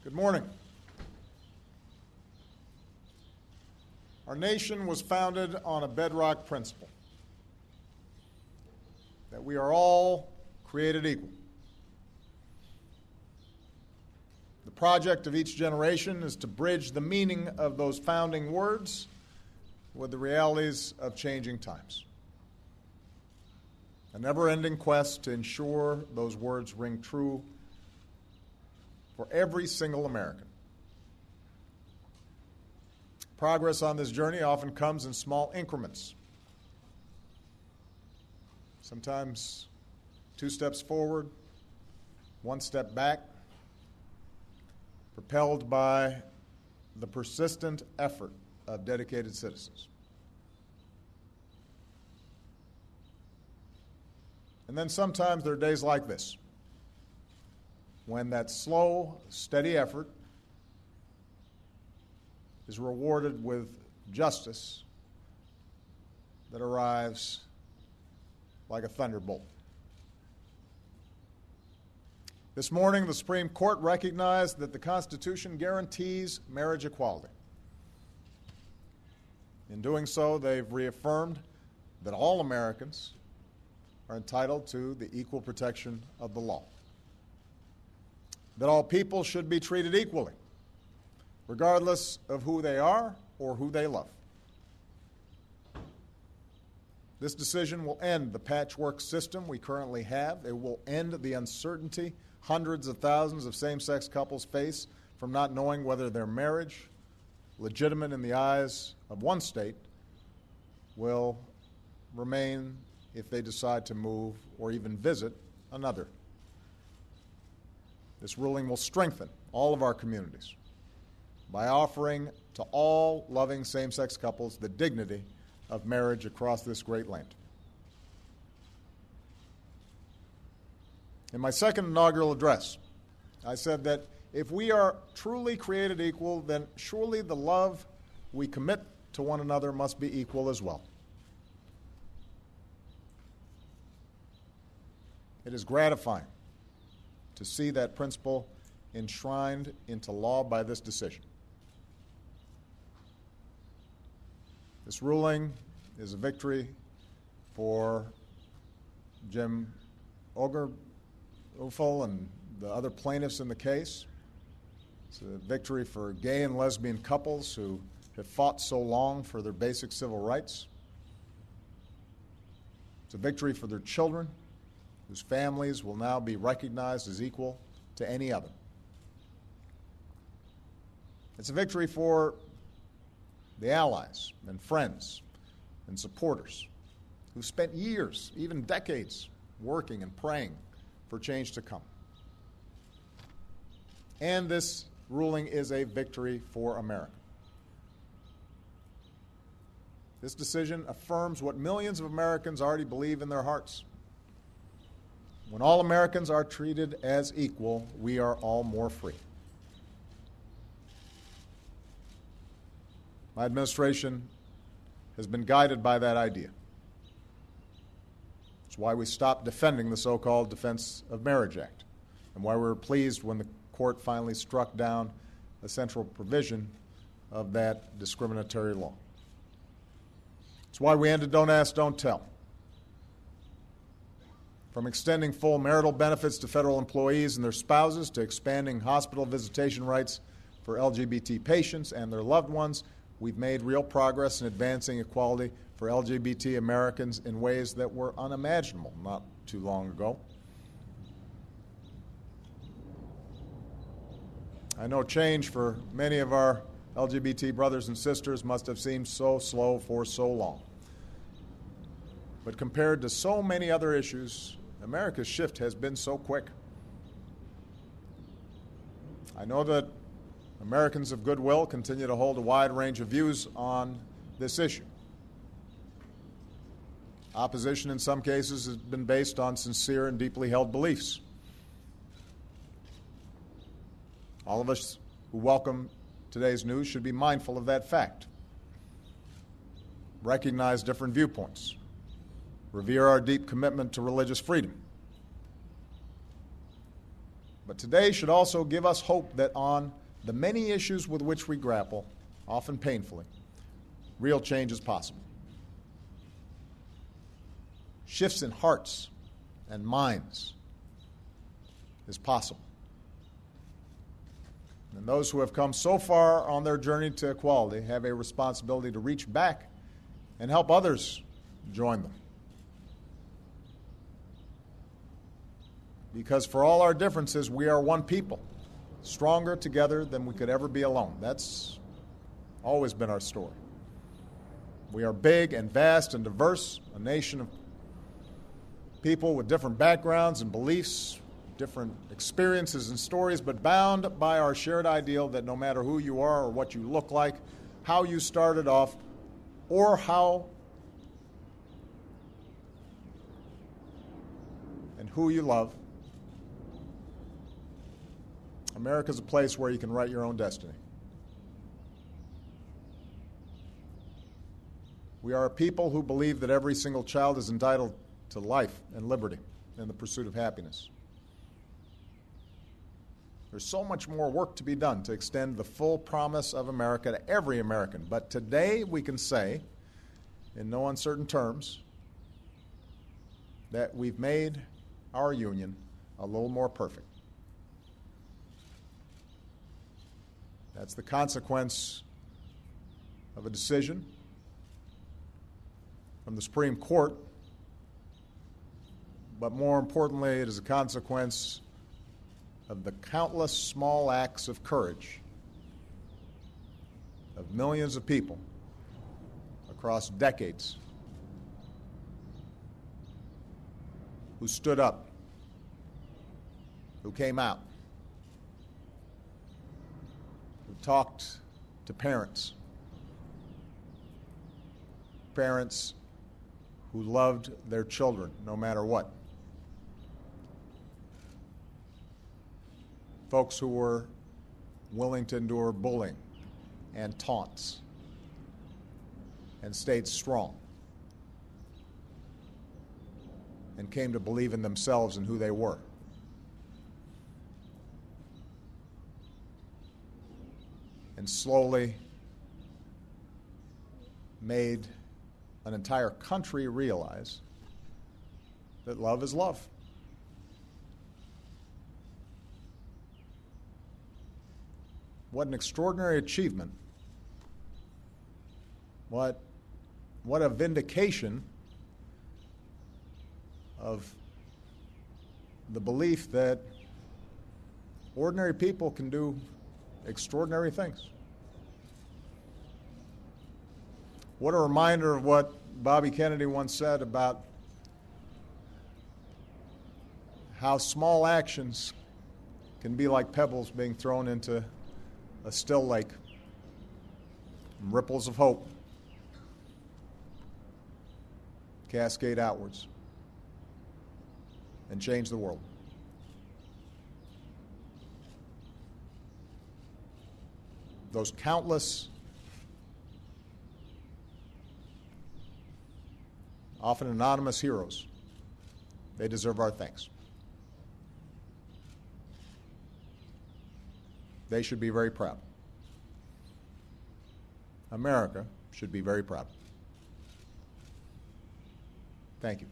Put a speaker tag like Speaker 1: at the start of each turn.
Speaker 1: Good morning. Our nation was founded on a bedrock principle that we are all created equal. The project of each generation is to bridge the meaning of those founding words with the realities of changing times. A never-ending quest to ensure those words ring true for every single American. Progress on this journey often comes in small increments. Sometimes 2 steps forward, 1 step back, propelled by the persistent effort of dedicated citizens. And then sometimes there are days like this, when that slow, steady effort is rewarded with justice that arrives like a thunderbolt. This morning, the Supreme Court recognized that the Constitution guarantees marriage equality. In doing so, they've reaffirmed that all Americans are entitled to the equal protection of the law, that all people should be treated equally, regardless of who they are or who they love. This decision will end the patchwork system we currently have. It will end the uncertainty hundreds of thousands of same-sex couples face from not knowing whether their marriage, legitimate in the eyes of one state, will remain if they decide to move or even visit another. This ruling will strengthen all of our communities by offering to all loving same-sex couples the dignity of marriage across this great land. In my second inaugural address, I said that if we are truly created equal, then surely the love we commit to one another must be equal as well. It is gratifying to see that principle enshrined into law by this decision. This ruling is a victory for Jim Obergefell and the other plaintiffs in the case. It's a victory for gay and lesbian couples who have fought so long for their basic civil rights. It's a victory for their children, whose families will now be recognized as equal to any other. It's a victory for the allies and friends and supporters who spent years, even decades, working and praying for change to come. And this ruling is a victory for America. This decision affirms what millions of Americans already believe in their hearts. When all Americans are treated as equal, we are all more free. My administration has been guided by that idea. It's why we stopped defending the so-called Defense of Marriage Act, and why we were pleased when the court finally struck down a central provision of that discriminatory law. It's why we ended Don't Ask, Don't Tell. From extending full marital benefits to federal employees and their spouses, to expanding hospital visitation rights for LGBT patients and their loved ones, we've made real progress in advancing equality for LGBT Americans in ways that were unimaginable not too long ago. I know change for many of our LGBT brothers and sisters must have seemed so slow for so long. But compared to so many other issues, America's shift has been so quick. I know that Americans of goodwill continue to hold a wide range of views on this issue. Opposition in some cases has been based on sincere and deeply held beliefs. All of us who welcome today's news should be mindful of that fact. Recognize different viewpoints. Revere our deep commitment to religious freedom. But today should also give us hope that on the many issues with which we grapple, often painfully, real change is possible. Shifts in hearts and minds is possible. And those who have come so far on their journey to equality have a responsibility to reach back and help others join them. Because for all our differences, we are one people, stronger together than we could ever be alone. That's always been our story. We are big and vast and diverse, a nation of people with different backgrounds and beliefs, different experiences and stories, but bound by our shared ideal that no matter who you are or what you look like, how you started off, or how and who you love, America's a place where you can write your own destiny. We are a people who believe that every single child is entitled to life and liberty and the pursuit of happiness. There's so much more work to be done to extend the full promise of America to every American. But today we can say, in no uncertain terms, that we've made our union a little more perfect. That's the consequence of a decision from the Supreme Court, but more importantly, it is a consequence of the countless small acts of courage of millions of people across decades who stood up, who came out, who talked to parents who loved their children no matter what, folks who were willing to endure bullying and taunts and stayed strong and came to believe in themselves and who they were. And slowly made an entire country realize that love is love. What an extraordinary achievement. What a vindication of the belief that ordinary people can do extraordinary things. What a reminder of what Bobby Kennedy once said about how small actions can be like pebbles being thrown into a still lake, ripples of hope cascade outwards and change the world. Those countless, often anonymous heroes, they deserve our thanks. They should be very proud. America should be very proud. Thank you.